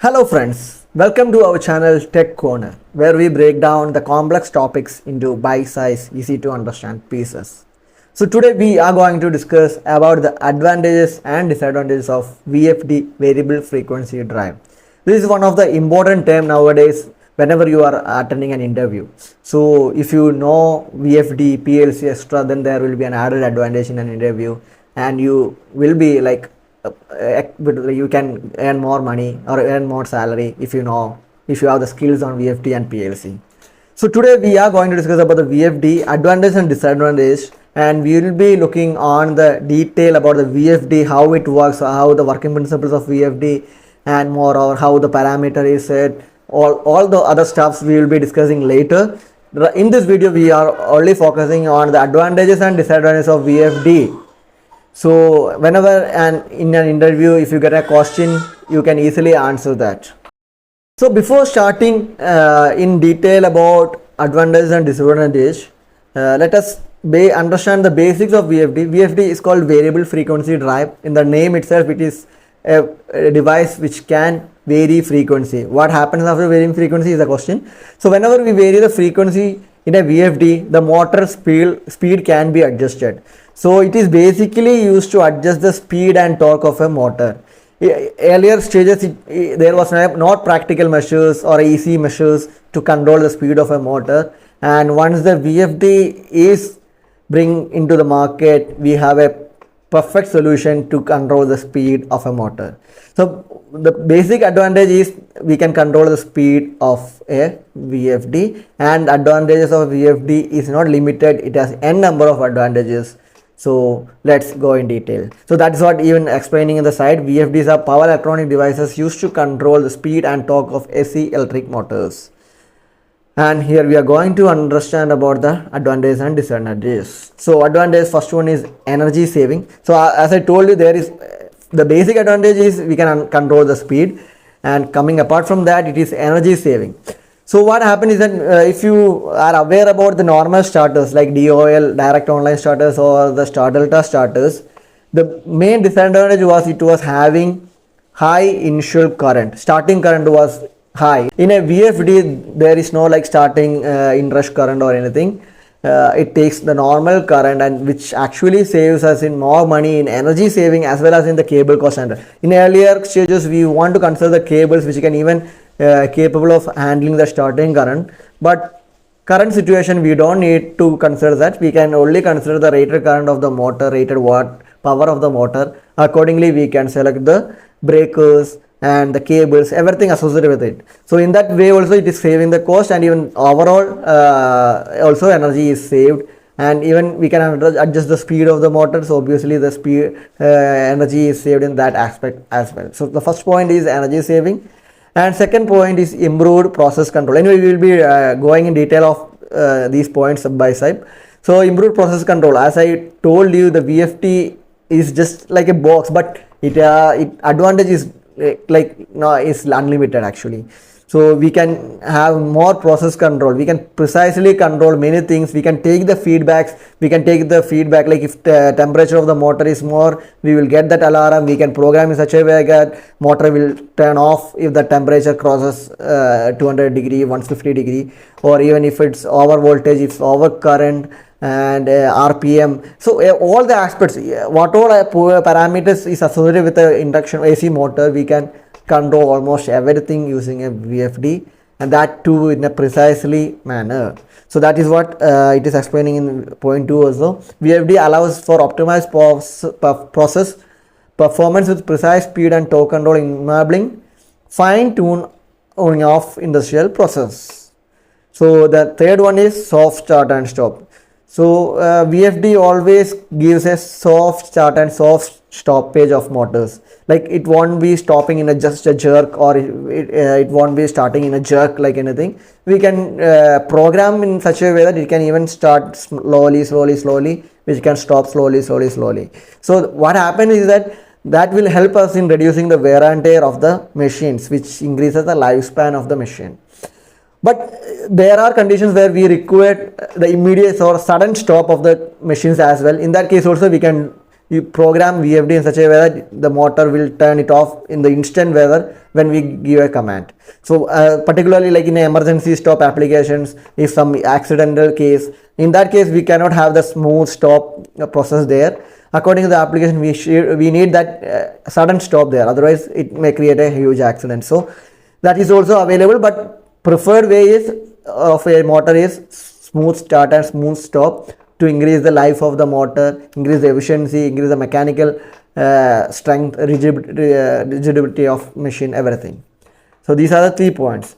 Hello friends, welcome to our channel Techcorner, where we break down the complex topics into bite-sized, easy to understand pieces. So today we are going to discuss about the advantages and disadvantages of VFD, variable frequency drive. This is one of the important term nowadays whenever you are attending an interview. So if you know VFD, PLC extra, then there will be an added advantage in an interview and you will be like you can earn more money or earn more salary if you have the skills on VFD and PLC. So today we are going to discuss about the VFD advantage and disadvantage, and we will be looking on the detail about the VFD, how it works, how the working principles of VFD, and moreover how the parameter is set. All the other stuffs we will be discussing later. In this video we are only focusing on the advantages and disadvantages of VFD. So whenever in an interview, if you get a question, you can easily answer that. So before starting in detail about advantages and disadvantages, let us understand the basics of VFD. VFD is called variable frequency drive. In the name itself, it is a device which can vary frequency. What happens after varying frequency is the question. So whenever we vary the frequency in a VFD, the motor speed can be adjusted. So it is basically used to adjust the speed and torque of a motor. Earlier stages, there was not practical measures or easy measures to control the speed of a motor. And once the VFD is bring into the market, we have a perfect solution to control the speed of a motor. So the basic advantage is we can control the speed of a VFD, and advantages of VFD is not limited. It has n number of advantages. So let's go in detail. So that is what even explaining in the side. VFDs are power electronic devices used to control the speed and torque of AC electric motors. And here we are going to understand about the advantages and disadvantages. So advantage, first one is energy saving. So as I told you, there is the basic advantage is we can control the speed, and coming apart from that, it is energy saving. So what happens is that if you are aware about the normal starters like DOL, direct online starters, or the star delta starters, the main disadvantage was it was having high initial current. Starting current was high. In a VFD, there is no like starting inrush current or anything. It takes the normal current, and which actually saves us in more money in energy saving as well as in the cable cost. And in earlier stages, we want to consider the cables which can even capable of handling the starting current, but current situation we don't need to consider that. We can only consider the rated current of the motor, rated watt power of the motor. Accordingly, we can select the breakers and the cables, everything associated with it. So in that way also it is saving the cost, and even overall also energy is saved, and even we can adjust the speed of the motor. So obviously the speed energy is saved in that aspect as well. So the first point is energy saving, and second point is improved process control. Anyway, we will be going in detail of these points side by side. So improved process control, as I told you, the VFD is just like a box, but it advantage is is unlimited actually. So we can have more process control. We can precisely control many things. We can take the feedbacks. We can take the feedback, like if the temperature of the motor is more, we will get that alarm. We can program in such a way that motor will turn off if the temperature crosses 200 degree, 150 degree, or even if it's over voltage, if over current, and RPM. So all the aspects, whatever parameters is associated with the induction AC motor, we can control almost everything using a VFD, and that too in a precisely manner. So that is what it is explaining in point 2 also. VFD allows for optimized process performance with precise speed and torque control, enabling fine tuning of industrial process. So the third one is soft start and stop. So VFD always gives a soft start and soft stoppage of motors. Like it won't be stopping in just a jerk, or it won't be starting in a jerk like anything. We can program in such a way that it can even start slowly, which can stop slowly. So what happens is that will help us in reducing the wear and tear of the machines, which increases the lifespan of the machine. But there are conditions where we require the immediate or sudden stop of the machines as well. In that case also we can you program VFD in such a way that the motor will turn it off in the instant when we give a command. So particularly like in emergency stop applications, if some accidental case, in that case we cannot have the smooth stop process there. According to the application, we need that sudden stop there, otherwise it may create a huge accident. So that is also available, but preferred way is of a motor is smooth start and smooth stop, to increase the life of the motor, increase the efficiency, increase the mechanical strength, rigidity of machine, everything. So these are the 3 points.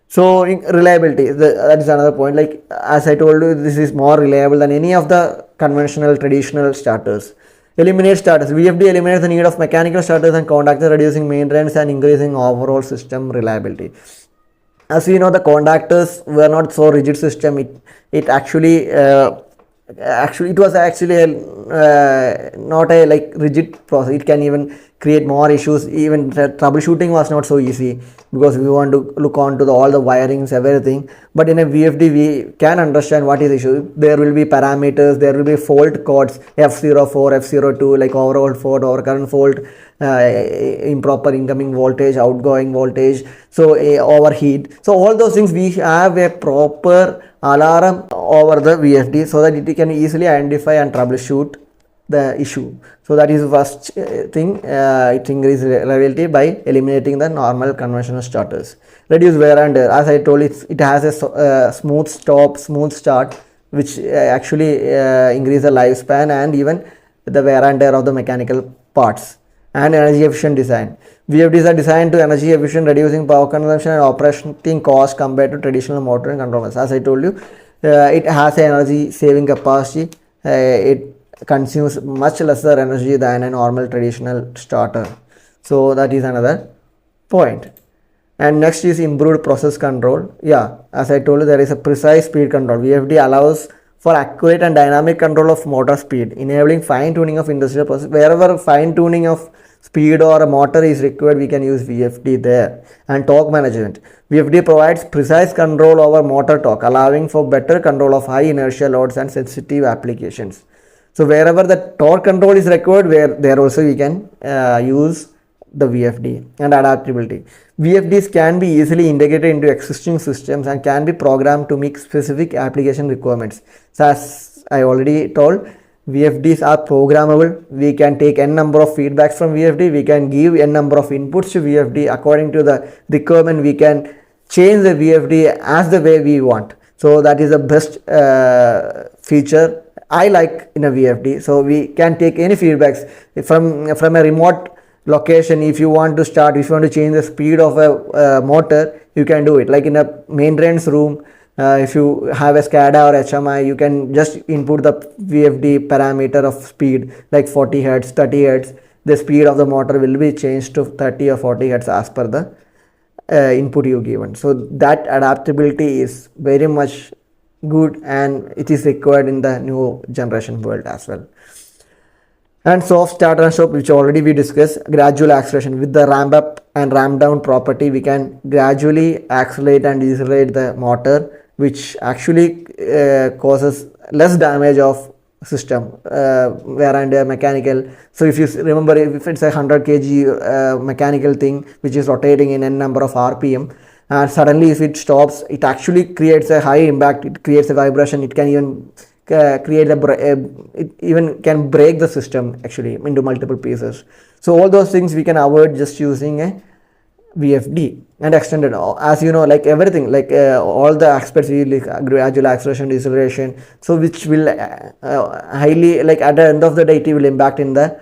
So reliability, that is another point. Like as I told you, this is more reliable than any of the conventional traditional starters. Eliminate starters. VFD eliminates the need of mechanical starters and contactors, reducing maintenance and increasing overall system reliability. As we know, the contactors were not so rigid system. It actually it was actually not a like rigid process. It can even create more issues. Even the troubleshooting was not so easy, because we want to look on to all the wirings, everything. But in a VFD we can understand what is the issue. There will be parameters, there will be fault codes, F04, F02, like overall fault or current fault, improper incoming voltage, outgoing voltage, so overheat. So all those things, we have a proper alarm over the VFD so that it can easily identify and troubleshoot the issue. So that is the first thing. It increases reliability by eliminating the normal conventional starters. Reduce wear and tear. As I told, it has a smooth stop, smooth start, which actually increase the lifespan and even the wear and tear of the mechanical parts. And energy efficient design. VFDs are designed to energy efficient, reducing power consumption and operating cost compared to traditional motor and controllers. As I told you, it has an energy saving capacity. It consumes much lesser energy than a normal traditional starter. So that is another point. And next is improved process control. Yeah, as I told you, there is a precise speed control. VFD allows for accurate and dynamic control of motor speed, enabling fine tuning of industrial process. Wherever fine tuning of speed or a motor is required, we can use VFD there. And torque management. VFD provides precise control over motor torque, allowing for better control of high inertia loads and sensitive applications. So wherever the torque control is required, there also we can use the VFD. And adaptability. VFDs can be easily integrated into existing systems and can be programmed to meet specific application requirements. So as I already told, VFDs are programmable. We can take n number of feedbacks from VFD. We can give n number of inputs to VFD. According to the requirement, we can change the VFD as the way we want. So that is the best feature I like in a VFD. So we can take any feedbacks from a remote location. If you want to change the speed of a motor, you can do it. Like in a maintenance room, if you have a SCADA or HMI, you can just input the VFD parameter of speed, like 40 Hz, 30 Hz. The speed of the motor will be changed to 30 or 40 Hz as per the input you given. So that adaptability is very much good, and it is required in the new generation world as well. And soft start and stop, which already we discussed. Gradual acceleration. With the ramp up and ramp down property, we can gradually accelerate and decelerate the motor, which actually causes less damage of system, wear and tear, mechanical. So if you remember, if it's a 100 kg mechanical thing which is rotating in n number of RPM, and suddenly if it stops, it actually creates a high impact. It creates a vibration. It can even it even can break the system actually into multiple pieces. So all those things we can avoid just using a VFD. And extended, as you know, like everything, like all the aspects, we like gradual acceleration, deceleration, so which will highly, like at the end of the day, it will impact in the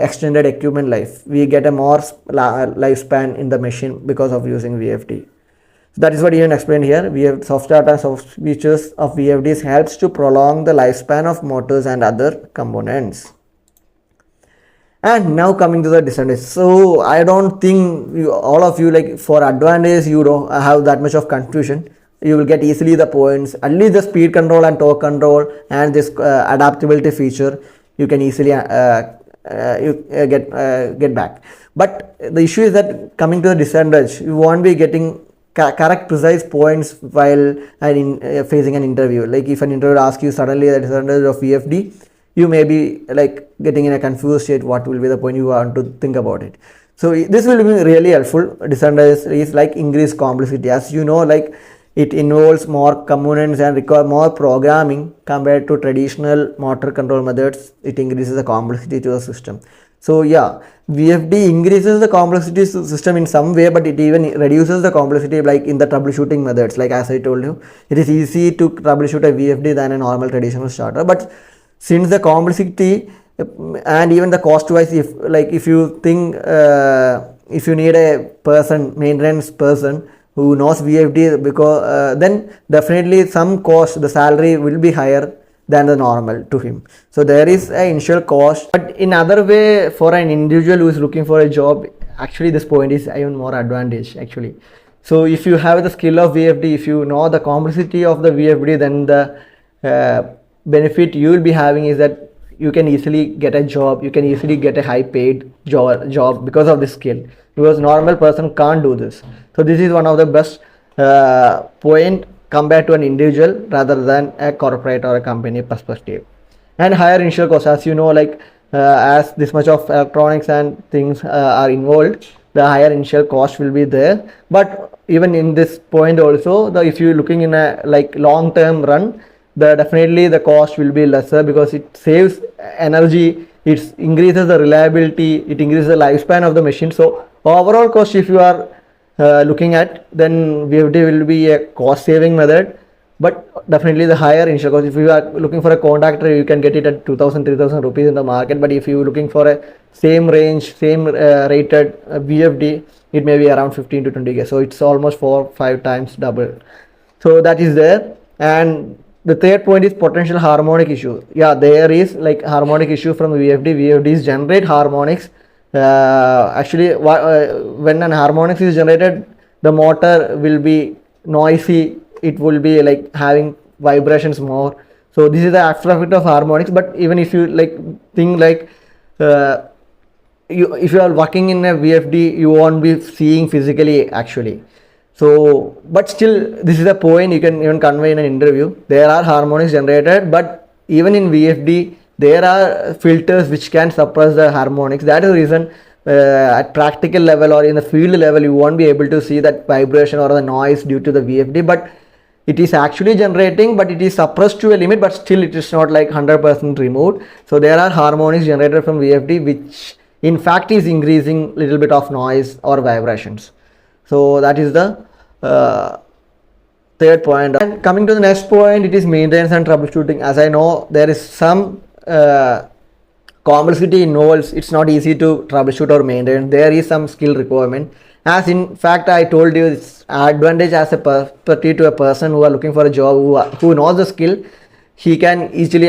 extended equipment life. We get a more lifespan in the machine because of using VFD. So that is what even explained here. We have soft start and soft features of VFDs helps to prolong the lifespan of motors and other components. And now coming to the disadvantages. So I don't think all of you, like for advantage, you don't have that much of confusion. You will get easily the points. At least the speed control and torque control and this adaptability feature, you can easily get back. But the issue is that coming to the disadvantage, you won't be getting correct precise points while facing an interview. Like if an interviewer asks you suddenly the disadvantage of VFD, you may be like getting in a confused state what will be the point you want to think about it. So this will be really helpful. Disadvantage is like increased complexity. As you know, like it involves more components and require more programming compared to traditional motor control methods. It increases the complexity to the system. So yeah, VFD increases the complexity system in some way, but it even reduces the complexity like in the troubleshooting methods. Like as I told you, it is easy to troubleshoot a VFD than a normal traditional starter. But since the complexity and even the cost wise, if you think if you need a maintenance person who knows VFD, because then definitely some cost, the salary will be higher than the normal to him. So there is an initial cost, but in other way, for an individual who is looking for a job, actually this point is even more advantage actually. So if you have the skill of VFD, if you know the complexity of the VFD, then the benefit you will be having is that you can easily get a job, you can easily get a high paid job because of this skill, because normal person can't do this. So this is one of the best point compared to an individual rather than a corporate or a company perspective. And higher initial cost, as you know, like as this much of electronics and things are involved, the higher initial cost will be there. But even in this point also, if you're looking in a like long term run, definitely the cost will be lesser because it saves energy, it increases the reliability, it increases the lifespan of the machine. So overall cost, if you are looking at, then VFD will be a cost saving method, but definitely the higher initial cost. If you are looking for a contactor, you can get it at 2,000-3,000 rupees in the market, but if you are looking for a same range, same rated VFD, it may be around 15 to 20k. So it's almost 4-5 times double. So that is there. And the third point is potential harmonic issue. Yeah, there is like harmonic issue from the VFD. VFDs generate harmonics. Actually, when an harmonics is generated, the motor will be noisy, it will be like having vibrations more. So this is the after effect of harmonics. But even if you like think like if you are working in a VFD, you won't be seeing physically actually. So but still, this is a point you can even convey in an interview. There are harmonics generated, but even in VFD there are filters which can suppress the harmonics. That is the reason at practical level or in the field level, you won't be able to see that vibration or the noise due to the VFD, but it is actually generating, but it is suppressed to a limit, but still it is not like 100% removed. So there are harmonics generated from VFD which in fact is increasing little bit of noise or vibrations. So that is the third point. And coming to the next point, it is maintenance and troubleshooting. As I know, there is some complexity involves. It's not easy to troubleshoot or maintain. There is some skill requirement. As in fact, I told you, it's advantage as a perspective to a person who are looking for a job, who knows the skill, he can easily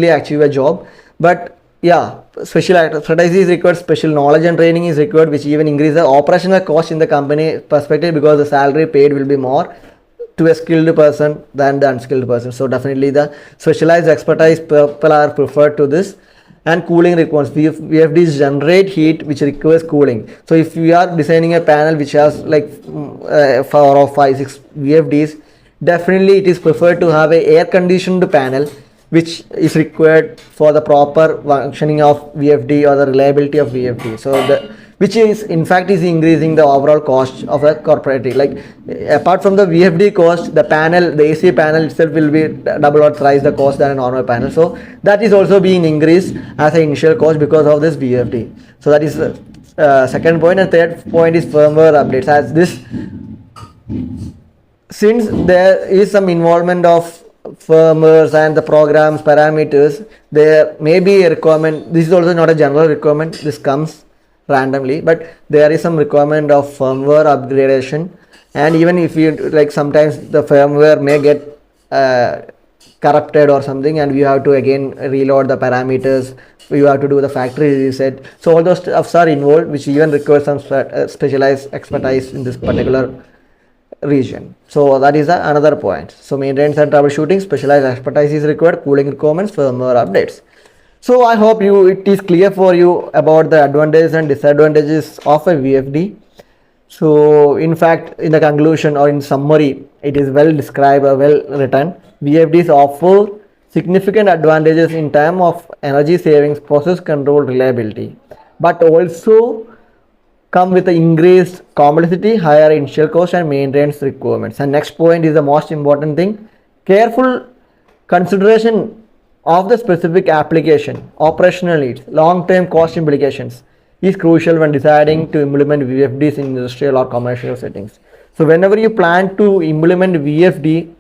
achieve a job. But yeah, special expertise is required, special knowledge and training is required, which even increase the operational cost in the company perspective, because the salary paid will be more to a skilled person than the unskilled person. So definitely the specialized expertise people are preferred to this. And cooling requirements. VFDs generate heat which requires cooling. So if you are designing a panel which has like 4 or 5, 6 VFDs, definitely it is preferred to have a air conditioned panel which is required for the proper functioning of VFD or the reliability of VFD. So which is in fact is increasing the overall cost of a corporate. Like apart from the VFD cost, the panel, the AC panel itself will be double or thrice the cost than a normal panel. So that is also being increased as an initial cost because of this VFD. So that is the second point. And third point is firmware updates. As this, since there is some involvement of firmwares and the programs parameters, there may be a requirement. This is also not a general requirement, this comes randomly, but there is some requirement of firmware upgradation. And even if you like, sometimes the firmware may get corrupted or something, and you have to again reload the parameters, you have to do the factory reset. So all those stuffs are involved, which even requires some specialized expertise in this particular region. So that is another point. So maintenance and troubleshooting, specialized expertise is required, cooling requirements, firmware updates. So I hope it is clear for you about the advantages and disadvantages of a VFD. So in fact, in the conclusion or in summary, it is well described or well written. VFDs offer significant advantages in terms of energy savings, process control, reliability, but also come with the increased complexity, higher initial cost and maintenance requirements. And next point is the most important thing: careful consideration of the specific application, operational needs, long-term cost implications is crucial when deciding to implement VFDs in industrial or commercial settings. So whenever you plan to implement VFD,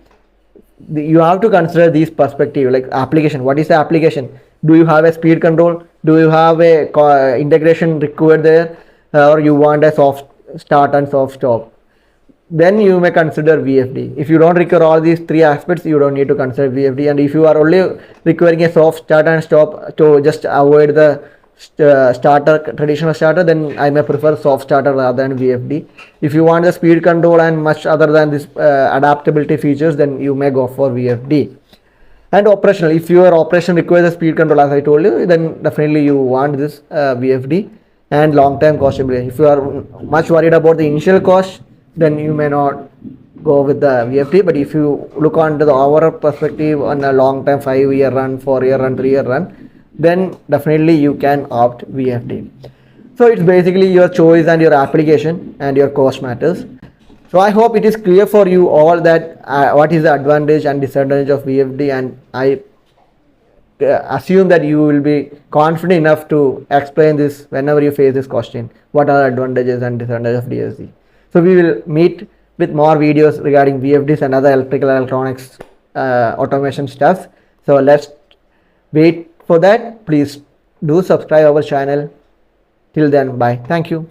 you have to consider these perspective, like application. What is the application? Do you have a speed control? Do you have a integration required there, or you want a soft start and soft stop? Then you may consider VFD. If you don't require all these three aspects, you don't need to consider VFD. And if you are only requiring a soft start and stop to just avoid the traditional starter, then I may prefer soft starter rather than VFD. If you want the speed control and much other than this adaptability features, then you may go for VFD. And operational, if your operation requires a speed control, as I told you, then definitely you want this VFD. And long-term cost implication, if you are much worried about the initial cost, then you may not go with the VFD. But if you look on to the overall perspective on a long-term 5-year run, 4-year run, 3-year run, then definitely you can opt VFD. So it's basically your choice and your application and your cost matters. So I hope it is clear for you all that what is the advantage and disadvantage of VFD, and I assume that you will be confident enough to explain this whenever you face this question. What are the advantages and disadvantages of DSC? So we will meet with more videos regarding VFDs and other electrical electronics automation stuff. So let's wait for that. Please do subscribe our channel. Till then, bye. Thank you.